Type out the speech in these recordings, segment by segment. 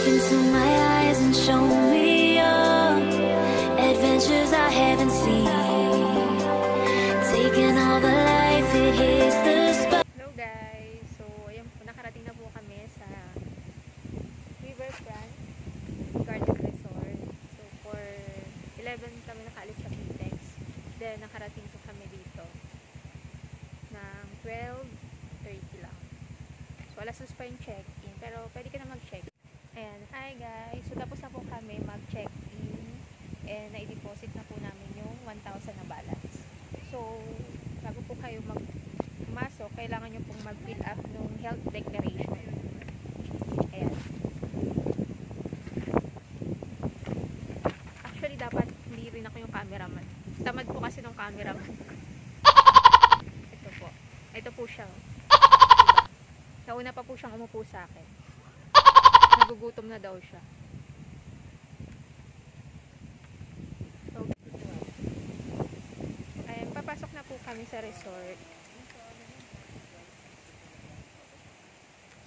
into my eyes and show me your adventures I haven't seen. Taking all the life, it hits the spot. Hello guys, so ayun po, nakarating na po kami sa Riverfront Garden Resort. So for 11 kami nakaalis sa Pitex. Then nakarating po kami dito ng 12:30 lang. So alas 2 pa yung check-in, pero pwede ka na mag-check. Ayan, hi guys. So tapos na po kami mag-check-in and na-deposit na po namin yung 1,000 na balance. So bago po kayo pumasok, kailangan nyo pong mag-fill up ng health declaration. Ayan. Actually dapat hindi rin ako yung cameraman. Tamad po kasi ng cameraman. Ito po. Ito po siya. Diba? Nauna pa po siyang umupo sa akin. Nagugutom na daw siya. So, ayan, papasok na po kami sa resort.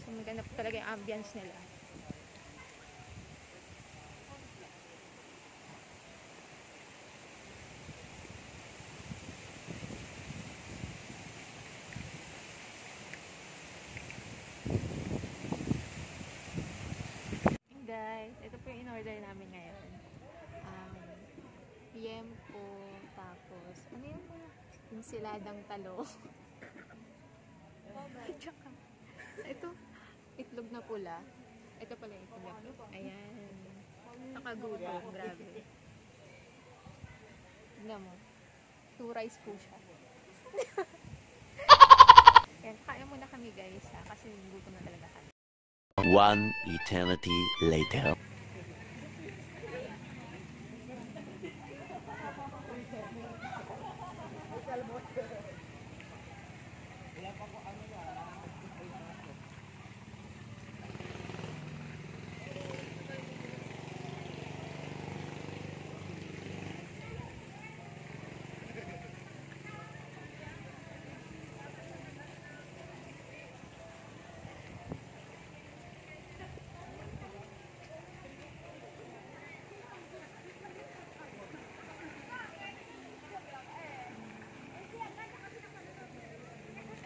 So, maganda po talaga yung ambience nila. Guys, ito po yung in-order namin ngayon. Liempo, tapos ano yun? Insiladang talong. Ito, itlog na pula. Ito pala yung itlog na pula. Ayan. Nakagulong, grabe. Tignan mo. 2 rice po siya. Ayan, kaya muna kami guys ha, kasi gutom na talaga kami. One eternity later.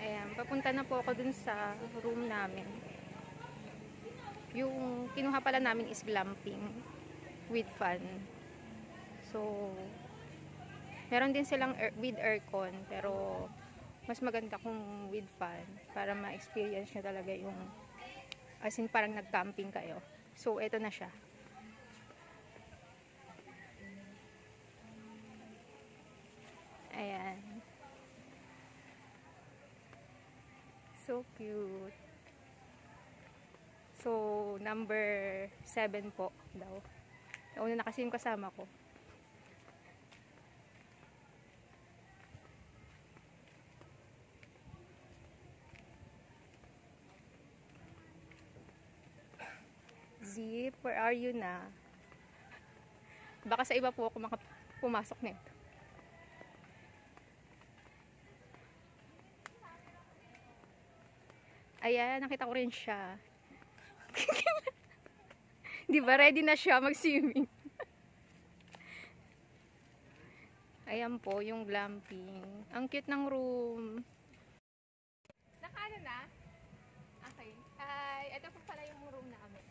Ayan, papunta na po ako dun sa room namin. Yung kinuha pala namin is glamping with fun. So, meron din silang with aircon, pero mas maganda kung with fun para ma-experience nyo talaga yung as in parang nag-camping kayo. So, eto na siya. Ayan. So cute. So, number 7 po daw. Nauna na kasi yung kasama ko. Zip, where are you na? Baka sa iba po ako pumasok nito. Ayan, nakita ko rin siya. Di ba, ready na siya mag-swimming? Ayan po, yung glamping. Ang cute ng room. Nakaano na? Okay. Hi, ito po pala yung room namin.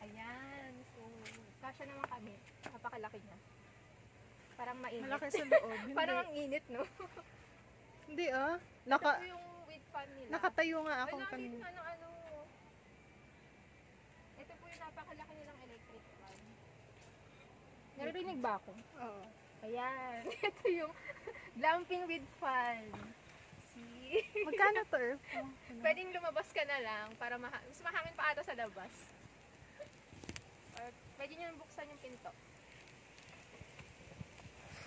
Ayan, so, kasya naman kami. Napakalaki niya. Parang mainit. Malaki sa loob. Parang ang init, no? Hindi ah. Ito po yung with fan nila. Nakatayo nga ako Ay, kanina. ano. Ito po yung napakalaki nilang electric fan. Naririnig ba ako? Oo. Ayan. Ito yung glamping with fan. See? Magkano to eh? Pwedeng lumabas ka na lang para mas mahangin pa ata sa labas. Or pwede nyo nang buksan yung pinto.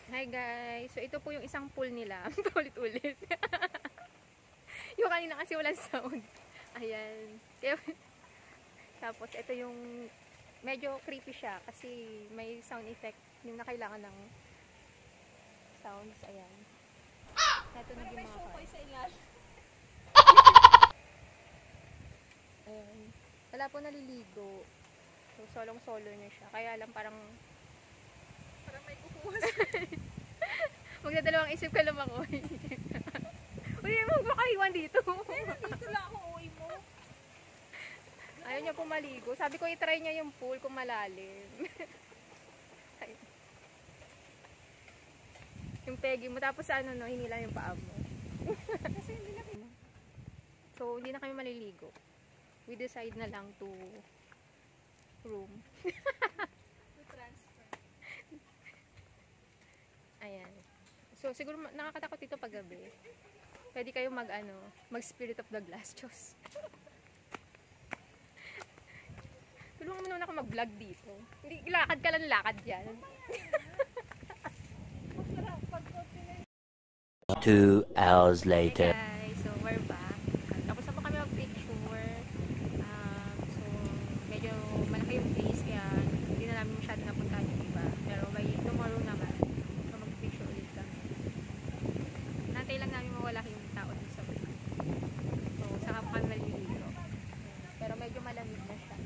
Hi guys. So ito po yung isang pool nila. Ulit-ulit. Yung kanina kasi walang sound. Ayan. Kaya, tapos ito yung medyo creepy siya kasi may sound effect yung na kailangan ng sounds. Ayan. Ito na yung mga fan. Ayan. Wala po naliligo. So, solong-solo niya siya. Kaya lang parang May kukuha. magdadalawang isip ka lang ako. Uy, magkakaiwan dito. Dito lang ako, uwi mo. Ayaw niya pumaligo. Sabi ko, itry niya yung pool kung malalim. Ay. Yung pegi mo. Tapos ano, no, hinila yung paa mo. So, hindi na kami maliligo. We decide na lang to room. Transfer. Ayan. So, siguro nakakatakot dito pag gabi. Pwede kayo mag Spirit of the Glass. Diyos. Tulungan mo naman ako mag-vlog dito. Hindi, lakad ka lang lakad yan. 2 hours later. Hey guys, so we're back. Tapos na po kami mag-picture. So, medyo malaki yung place kaya hindi na namin masyado napuntahan yung iba. Pero by tomorrow naman, so mag-picture ulit kami. Nantay lang namin mawala yung tao dun sa place. So, saka po kami maliligo. Pero medyo malamig na siya.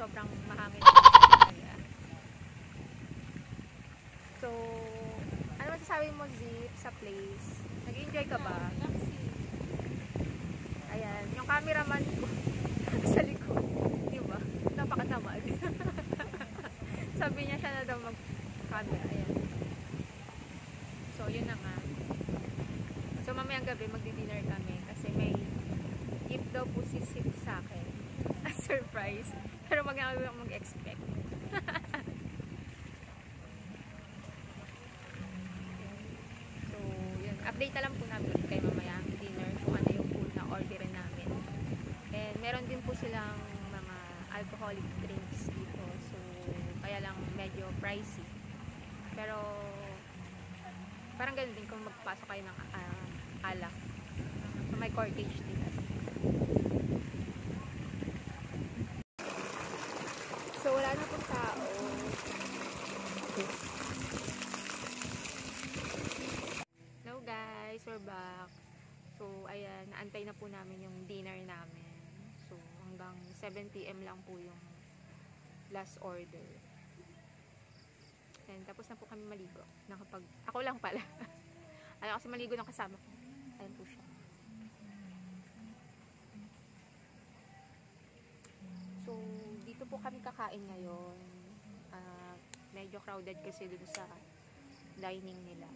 Sobrang mahangin talaga. So, ano masasabi mo, Zip, sa place? Nag-enjoy ka ba? Ayan, yung cameraman ko sa likod, di ba? Napakatamad. Sabi niya siya na daw mag-camera. Ayan. So, yun na nga. So, mamayang gabi magdi-dinner kami kasi may gift daw po si Zip sa akin. A surprise. Pero mag-expect. So, yun. Update na lang po namin kay mamaya dinner kung ano yung food na orderin namin. And meron din po silang mga alcoholic drinks dito. So, kaya lang medyo pricey. Pero, parang ganun din kung magpasok kayo ng alak. So, may corkage din. So, wala na pong tao. Hello guys, we're back. So, ayan, naantay na po namin yung dinner namin. So, hanggang 7 PM lang po yung last order. And tapos na po kami maligo. Ako lang pala. Ayaw kasi maligo ng kasama ko. Ayan po siya. So, dito po kami kakain ngayon. Medyo crowded kasi dun sa dining nila.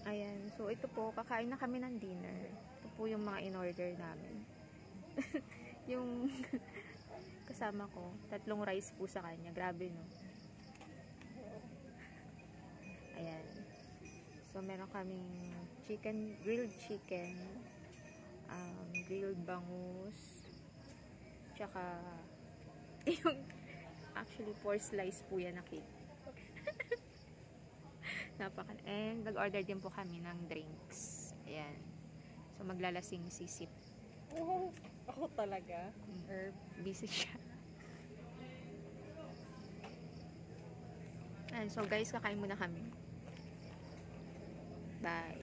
Ayan. So, ito po, kakain na kami ng dinner. Ito po yung mga in-order namin. Yung kasama ko, 3 rice po sa kanya. Grabe, no? Ayan. So, meron kaming grilled chicken, grilled bangus, tsaka yung actually 4 slice po yan na cake. And nag-order din po kami ng drinks. Ayan. So maglalasing si Sip. Oh, ako talaga. Busy siya. Ayan. So guys, kakain muna kami. Bye.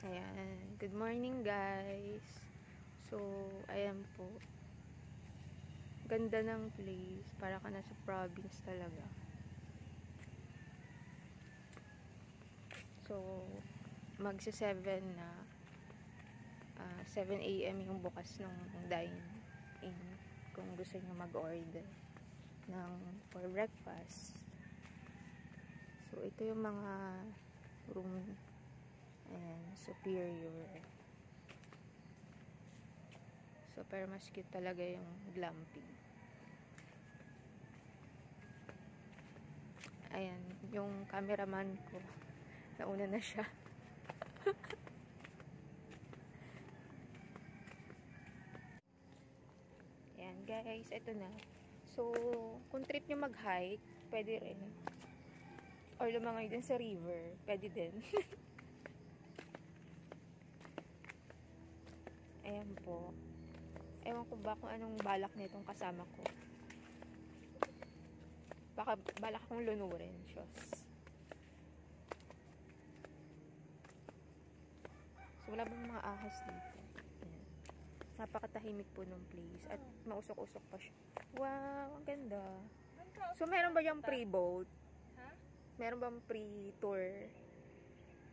Ayan. Good morning guys. So, ayan po. Ganda ng place. Para ka nasa province talaga. So, magsa-7 na 7 AM yung bukas ng dine-in kung gusto nyo mag-order for breakfast. So, ito yung mga room. Ayan, superior. So, pero mas cute talaga yung glamping. Ayan, yung cameraman ko. Nauna na siya. Ayan, guys, ito na. So, kung trip nyo mag-hike, pwede rin. Or lumangay din sa river, pwede din. Ayan po. Ewan ko ba kung anong balak nitong kasama ko. Baka balak akong lunurin. Diyos. Wala bang mga ahas dito. Ayan. Napakatahimik po ng place. At mausok-usok pa siya. Wow, ang ganda. So, meron ba yung pre-boat? Ha? Meron bang pre-tour?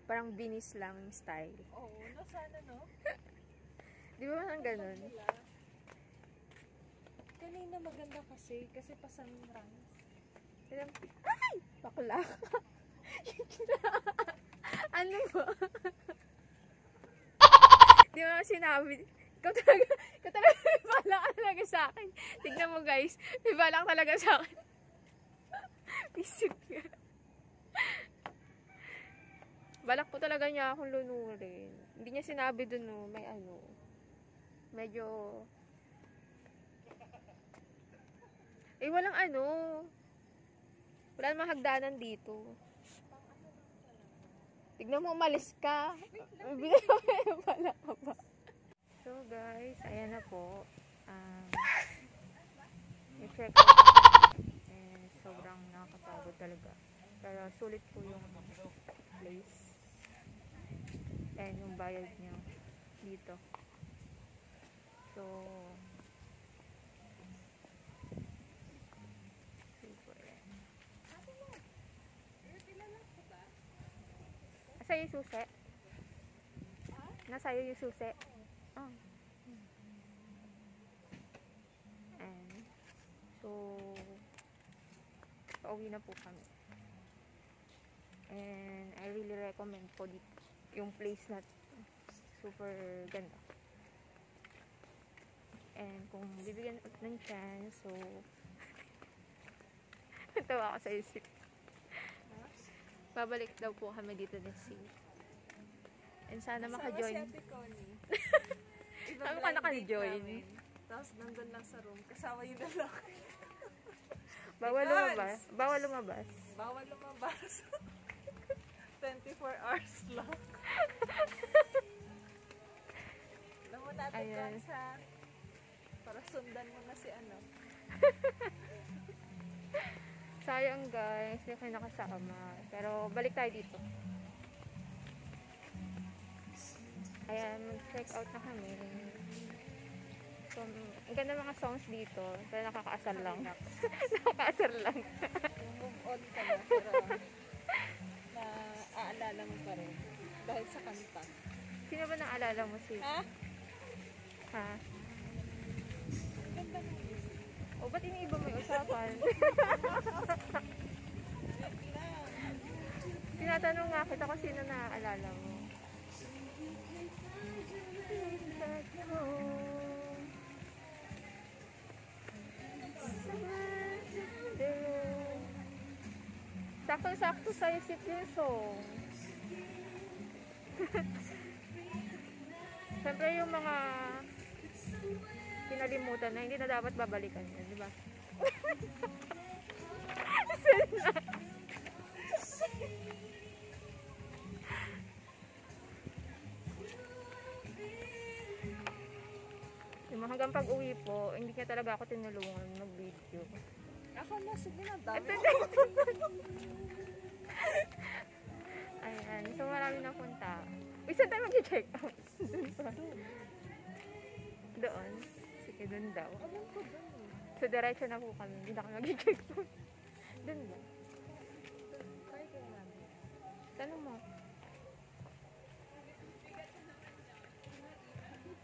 Parang Venice lang yung style. Oo, no, sana no. Di ba ang ganun? Wala. Kanina maganda kasi pa sunrise. Ay! Bakla. Ano ba? Di ba sinabi? Ikaw talaga may balak talaga sa akin. Tignan mo guys, may balak talaga sa akin. Isip ka. Balak po talaga niya akong lunurin. Hindi niya sinabi dun, no, may ano. Medyo... walang ano. Wala namang hagdanan dito. Tignan mo, umalis ka. Balak ka ba? So guys, ayan na po. I-check out. Sobrang nakakapagod talaga. Pero sulit po yung place. And yung bayad niya dito. So, super yan. Nasa yung susi? Nasa yung susi? Oh. And, so, pauwi na po kami. And, I really recommend po dito yung place na super ganda. And, kung bibigyan ng chance, so, tawa ako sa isip. Babalik daw po kami dito next year. And sana maka-join. Kasama si Ate Connie. Saan ka naka-join? Tapos nandun lang sa room. Kasama yung lalaki. Bawal lumabas. Bawal lumabas. Bawal lumabas. 24 hours lang. Alam mo natin Ayan. sa para sundan mo na si ano. Sayang guys, hindi kayo nakasama. Pero balik tayo dito. Ayan, mag-check out na kami. So, ang ganda mga songs dito. Pero nakakaasar lang. Nakakaasar lang. Yung move on ka na, pero na aalala mo pa rin. Dahil sa kanta. Sino ba naalala mo si? Ha? Ha? Ganda mo. O, ba't iniiba mo yung usapan? Tinatanong nga kita kung sino naaalala mo. Sakto-sakto sa isip yung song. Siyempre yung mga kinalimutan na hindi na dapat babalikan yun, di ba? Yung hanggang pag-uwi po, hindi niya talaga ako tinulungan mag-video. Ako na, sige na, dami. Ayan, so marami na punta. Uy, saan tayo mag-check out? Doon pa. Doon. Sige, doon daw. Alam ko dun eh. So, diretso na po kami. Hindi na kami mag-check out. Doon ba? Try ko namin. Tanong mo.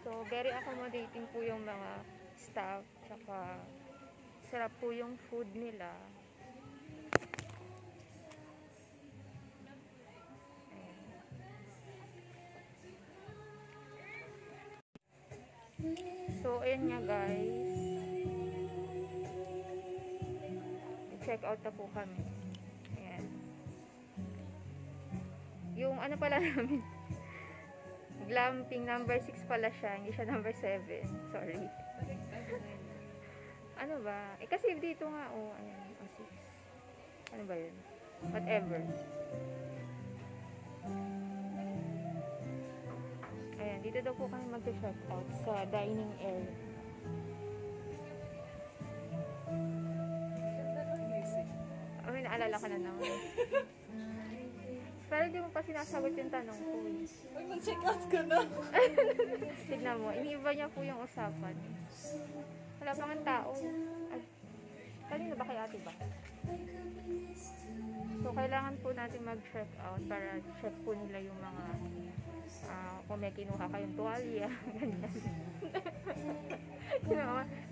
So, very accommodating po yung mga staff. Saka, sarap po yung food nila. So, ayan nga guys. Check out na po kami. Ayan. Yung ano pala namin, glamping number 6 pala siya, hindi siya number 7. Sorry. Ano ba? Eh kasi dito nga, oh, ayan, oh, 6. Ano ba yun? Whatever. Ayan, dito daw po kami mag-check out sa dining area. Ganda ng music. Oh, may naalala ka na naman. Pero Pero di mo pa sinasagot yung tanong ko. Uy, mag-check out ka na. Tignan mo, iniiba niya po yung usapan. Wala pa nga tao. Ay, kanina ba kay ate ba? So, kailangan po natin mag-check out para check po nila yung mga kung may kinuha kayong tuwalya. Ganyan.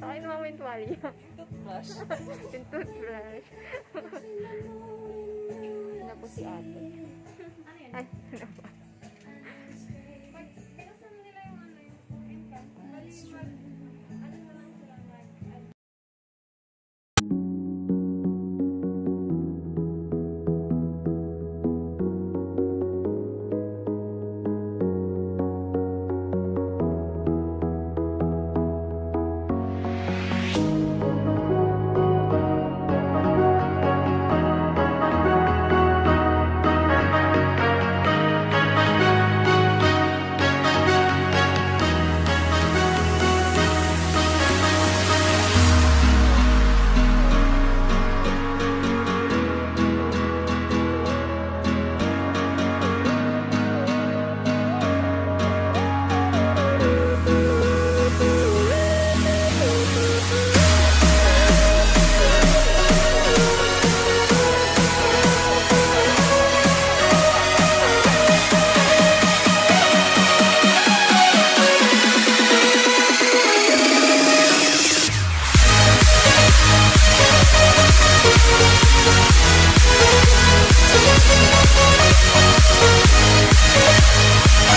Nakinuha mo yung tuwalya. Toothbrush. Yung toothbrush. Ano po si ate? Ay, ano ba?